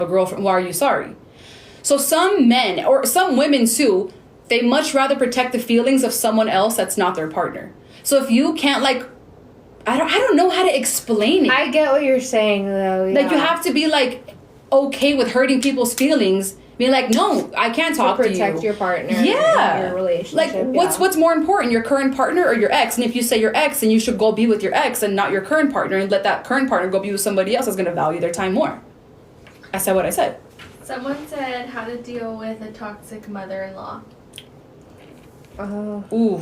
a girlfriend, why are you sorry? So some men, or some women too, they much rather protect the feelings of someone else that's not their partner. So if you can't, like, I don't know how to explain it. I get what you're saying, though. Yeah. Like, you have to be, like, okay with hurting people's feelings. Being like, no, I can't talk to you. Protect your partner. Yeah. And your relationship. Like, what's more important, your current partner or your ex? And if you say your ex, then you should go be with your ex and not your current partner, and let that current partner go be with somebody else that's going to value their time more. I said what I said. Someone said how to deal with a toxic mother-in-law. Ooh.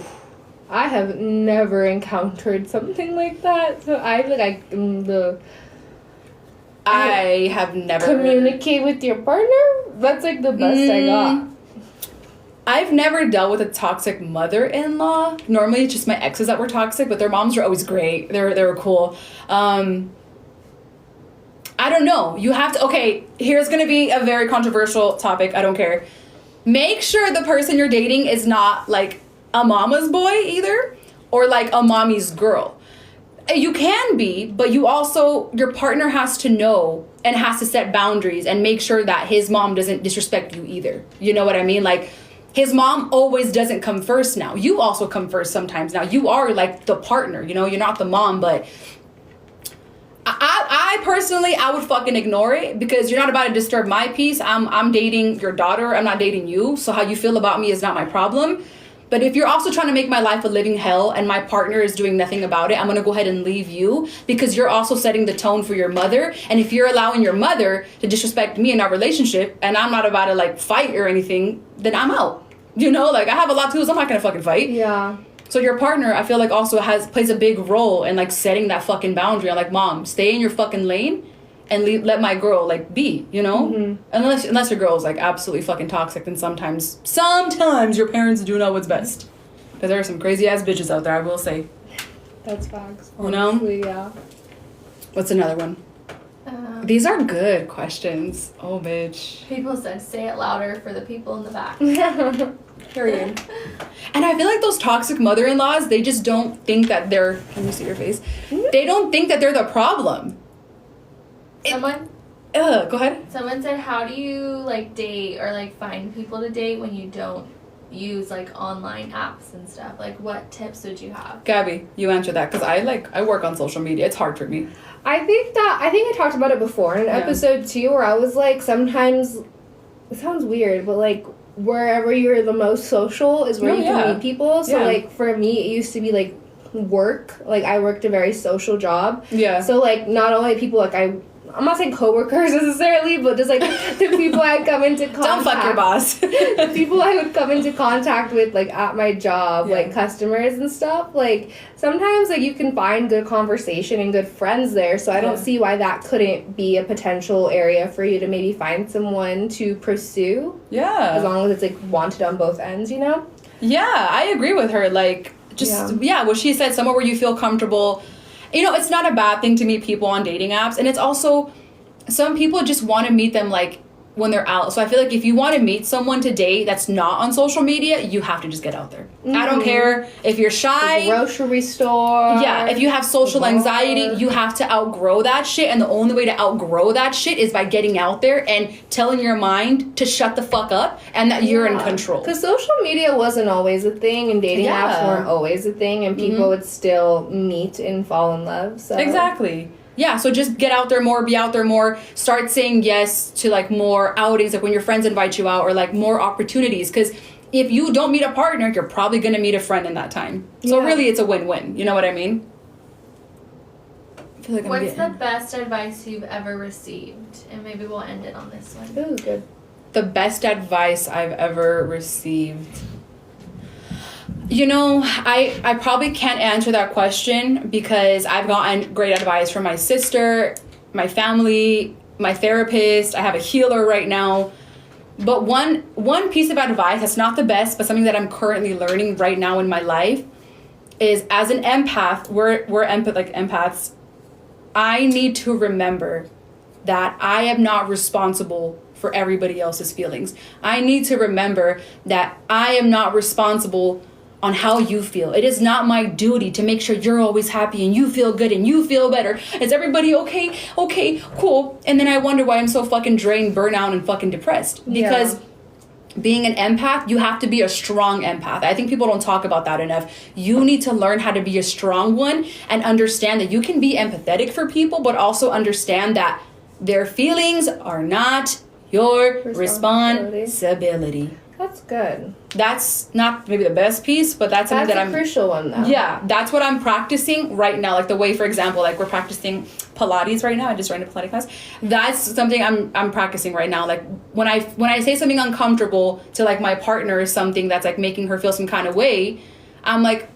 I have never encountered something like that. So I have never communicate with your partner. That's like the best I got. I've never dealt with a toxic mother-in-law. Normally it's just my exes that were toxic, but their moms were always great. They were cool. I don't know. You have to, okay, here's going to be a very controversial topic. I don't care. Make sure the person you're dating is not like a mama's boy either, or like a mommy's girl. You can be, but you also, your partner has to know and has to set boundaries and make sure that his mom doesn't disrespect you either. You know what I mean? Like, his mom always doesn't come first now. You also come first sometimes now. You are like the partner, you know, you're not the mom, but I personally, I would fucking ignore it, because you're not about to disturb my peace. I'm dating your daughter. I'm not dating you. So how you feel about me is not my problem. But if you're also trying to make my life a living hell and my partner is doing nothing about it, I'm going to go ahead and leave you, because you're also setting the tone for your mother. And if you're allowing your mother to disrespect me in our relationship, and I'm not about to like fight or anything, then I'm out. You know, like, I have a lot to lose. I'm not going to fucking fight. Yeah. So your partner, I feel like, also plays a big role in like setting that fucking boundary. I'm like, mom, stay in your fucking lane and let my girl like be, you know? Mm-hmm. Unless your girl is like absolutely fucking toxic, then sometimes your parents do know what's best. Because there are some crazy ass bitches out there, I will say. That's facts. You know? Yeah. What's another one? These are good questions. Oh, bitch. People said, say it louder for the people in the back. Period. And I feel like those toxic mother-in-laws, they just don't think that they're... Can you see your face? They don't think that they're the problem. Go ahead. Someone said, how do you, like, date or, like, find people to date when you don't use, like, online apps and stuff? Like, what tips would you have? Gabby, you answer that, because I work on social media. It's hard for me. I think I talked about it before in an episode 2, where I was like, sometimes, it sounds weird, but, like, wherever you're the most social is where you can meet people. So, like, for me, it used to be, like, work. Like, I worked a very social job. Yeah. So, like, not only people, like, I'm not saying coworkers necessarily, but just, like, the people I'd come into contact... Don't fuck your boss. The people I would come into contact with, like, at my job, like, customers and stuff, like, sometimes, like, you can find good conversation and good friends there, so I don't see why that couldn't be a potential area for you to maybe find someone to pursue. Yeah. As long as it's, like, wanted on both ends, you know? Yeah, I agree with her. Like, just, what she said, somewhere where you feel comfortable. You know, it's not a bad thing to meet people on dating apps. And it's also, some people just want to meet them, like, when they're out. So I feel like if you want to meet someone to date that's not on social media, you have to just get out there. Mm-hmm. I don't care if you're shy. The grocery store. Yeah, if you have social anxiety, you have to outgrow that shit. And the only way to outgrow that shit is by getting out there and telling your mind to shut the fuck up and that you're in control. Because social media wasn't always a thing, and dating apps weren't always a thing, and people would still meet and fall in love. So exactly. Yeah, so just get out there more, be out there more, start saying yes to, like, more outings, like when your friends invite you out, or, like, more opportunities. Because if you don't meet a partner, you're probably going to meet a friend in that time. So really, it's a win-win. You know what I mean? I feel like What's the best advice you've ever received? And maybe we'll end it on this one. Ooh, good. The best advice I've ever received... You know, I probably can't answer that question, because I've gotten great advice from my sister, my family, my therapist. I have a healer right now. But one piece of advice that's not the best, but something that I'm currently learning right now in my life, is as an empath, we're empaths, I need to remember that I am not responsible for everybody else's feelings. I need to remember that I am not responsible on how you feel. It is not my duty to make sure you're always happy and you feel good and you feel better. Is everybody okay? Okay, cool. And then I wonder why I'm so fucking drained, burnout, and fucking depressed. Because being an empath, you have to be a strong empath. I think people don't talk about that enough. You need to learn how to be a strong one and understand that you can be empathetic for people, but also understand that their feelings are not your responsibility. That's good. That's not maybe the best piece, but that's something that's a crucial one, though. Yeah, that's what I'm practicing right now. Like the way, for example, like we're practicing Pilates right now. I just ran a Pilates class. That's something I'm practicing right now. Like when I say something uncomfortable to like my partner or something that's like making her feel some kind of way, I'm like,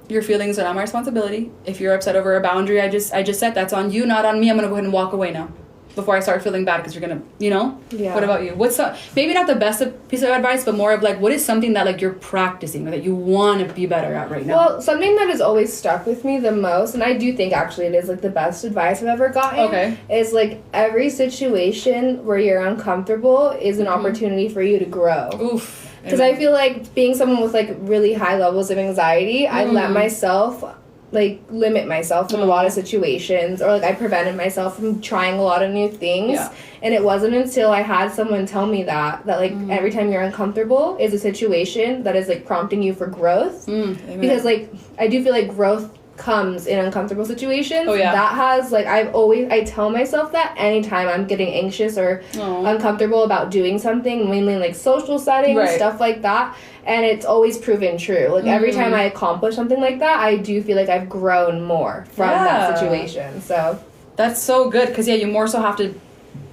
your feelings are not my responsibility. If you're upset over a boundary I just set, that's on you, not on me. I'm gonna go ahead and walk away now, before I start feeling bad, because you're gonna, Yeah. What about you? What's maybe not the best piece of advice, but more of like, what is something that like you're practicing or that you want to be better at right now? Well, something that has always stuck with me the most, and I do think actually it is like the best advice I've ever gotten, is like every situation where you're uncomfortable is an opportunity for you to grow. Oof. Because I feel like being someone with like really high levels of anxiety, I let myself like limit myself in a lot of situations, or like I prevented myself from trying a lot of new things. And it wasn't until I had someone tell me that like every time you're uncomfortable is a situation that is like prompting you for growth. Because like I do feel like growth comes in uncomfortable situations. That has like I tell myself that anytime I'm getting anxious or uncomfortable about doing something, mainly in like social settings, stuff like that. And it's always proven true. Like every time I accomplish something like that, I do feel like I've grown more from that situation. So that's so good, because you more so have to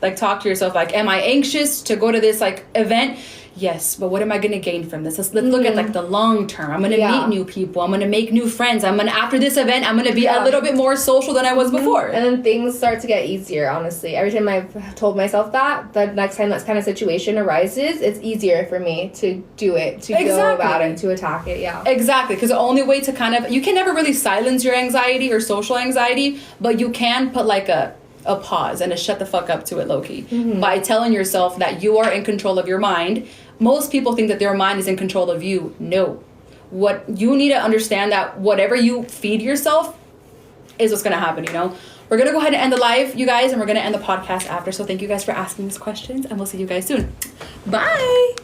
like talk to yourself like, am I anxious to go to this like event? Yes, but what am I going to gain from this? Let's look at like the long term. I'm going to meet new people. I'm going to make new friends. After this event, I'm going to be a little bit more social than I was before. And then things start to get easier, honestly. Every time I've told myself that, the next time that kind of situation arises, it's easier for me to do it, to go about it, to attack it, Exactly, because the only way to you can never really silence your anxiety or social anxiety, but you can put like a pause and a shut the fuck up to it low-key by telling yourself that you are in control of your mind. Most people think that their mind is in control of you. No. What you need to understand that whatever you feed yourself is what's going to happen, We're going to go ahead and end the live, you guys, and we're going to end the podcast after. So thank you guys for asking these questions, and we'll see you guys soon. Bye.